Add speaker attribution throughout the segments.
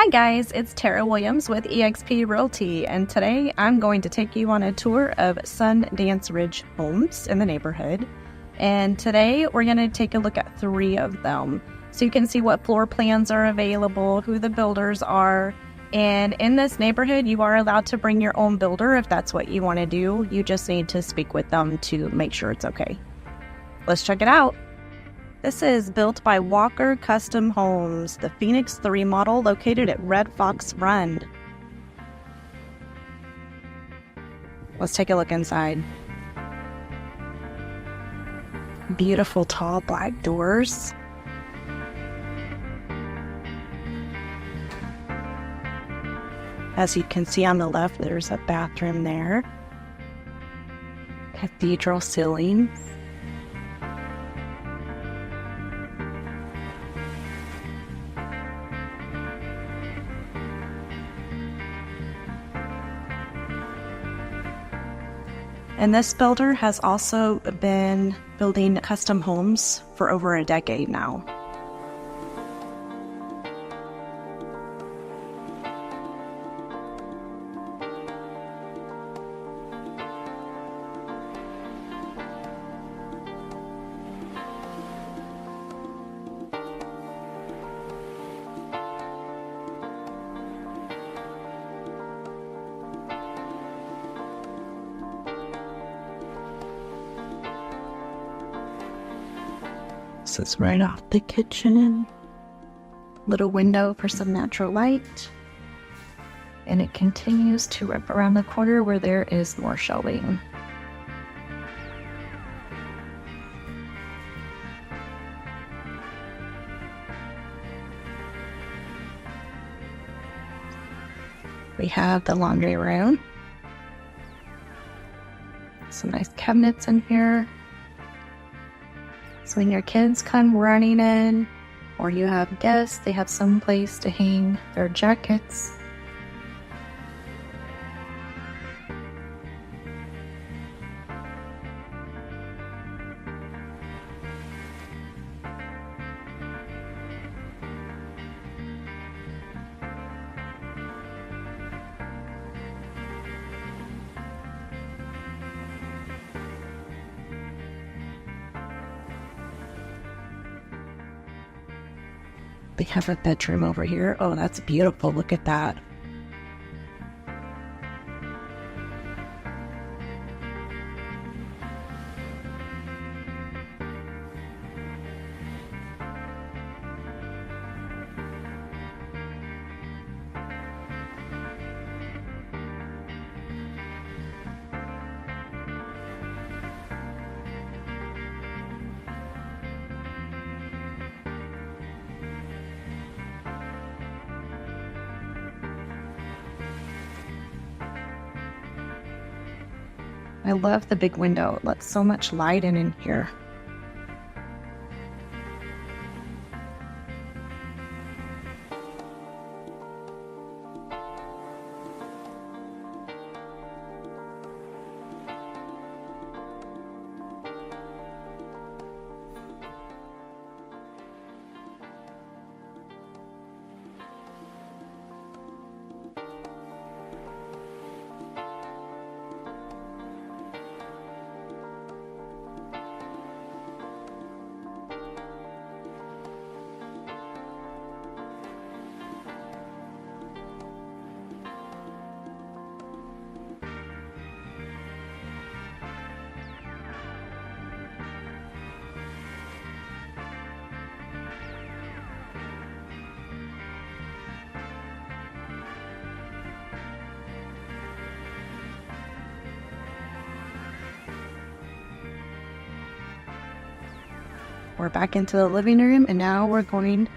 Speaker 1: Hi guys, it's Tara Williams with eXp Realty, and today I'm going to take you on a tour of Sundance Ridge homes in the neighborhood. And today we're going to take a look at 3 of them, so you can see what floor plans are available, who the builders are. And in this neighborhood, you are allowed to bring your own builder if that's what you want to do. You just need to speak with them to make sure it's okay. Let's check it out. This is built by Walker Custom Homes, the Phoenix 3 model located at Red Fox Run. Let's take a look inside. Beautiful tall black doors. As you can see on the left, there's a bathroom there. Cathedral ceilings. And this builder has also been building custom homes for over a decade now. This is right off the kitchen. Little window for some natural light. And it continues to wrap around the corner where there is more shelving. We have the laundry room. Some nice cabinets in here. So when your kids come running in, or you have guests, they have some place to hang their jackets. We have a bedroom over here. Oh, that's beautiful. Look at that. I love the big window. It lets so much light in here. We're back into the living room, and now we're going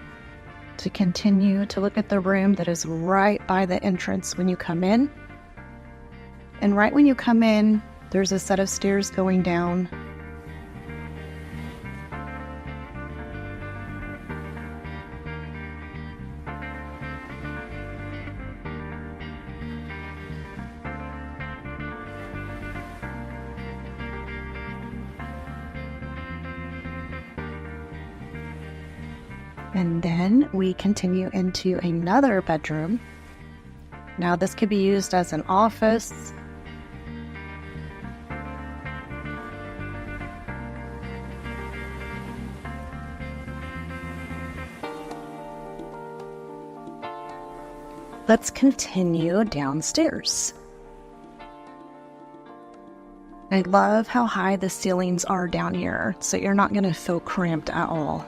Speaker 1: to continue to look at the room that is right by the entrance when you come in. And right when you come in, there's a set of stairs going down. And then we continue into another bedroom. Now this could be used as an office. Let's continue downstairs. I love how high the ceilings are down here, so you're not going to feel cramped at all.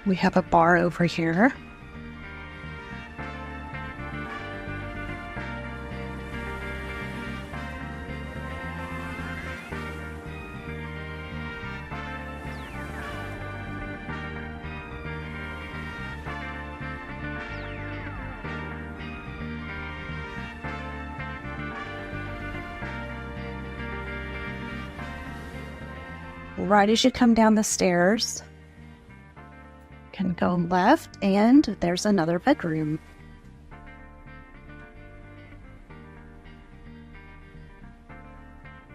Speaker 1: We have a bar over here. Right as you come down the stairs, can go left, and there's another bedroom.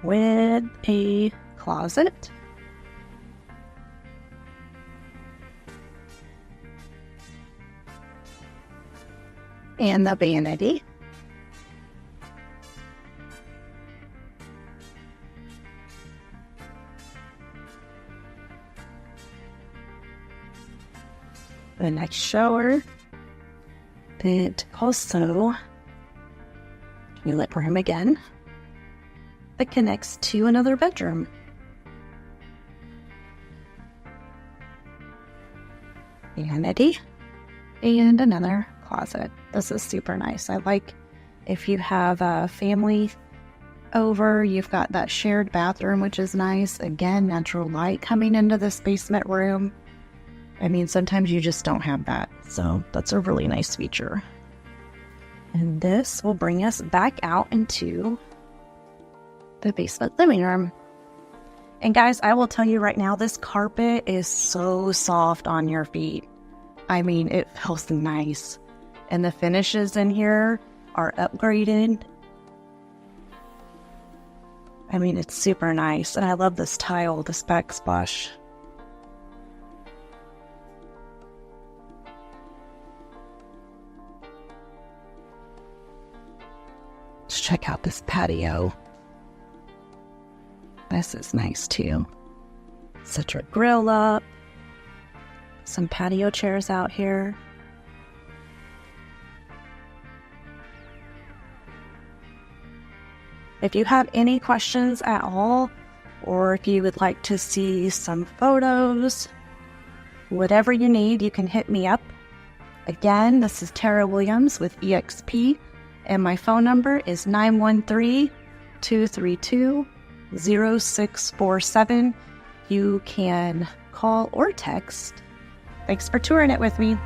Speaker 1: With a closet. And the vanity. The next shower that also toilet room again that connects to another bedroom. Vanity and another closet. This is super nice. I like if you have a family over, you've got that shared bathroom, which is nice. Again, natural light coming into this basement room. I mean, sometimes you just don't have that, so that's a really nice feature. And this will bring us back out into the basement living room. And guys, I will tell you right now, this carpet is so soft on your feet. I mean, it feels nice. And the finishes in here are upgraded. I mean, it's super nice. And I love this tile, this backsplash. Let's check out this patio. This is nice too. Set your grill up. Some patio chairs out here. If you have any questions at all, or if you would like to see some photos, whatever you need, you can hit me up. Again, this is Tara Williams with EXP. And my phone number is 913-232-0647. You can call or text. Thanks for touring it with me.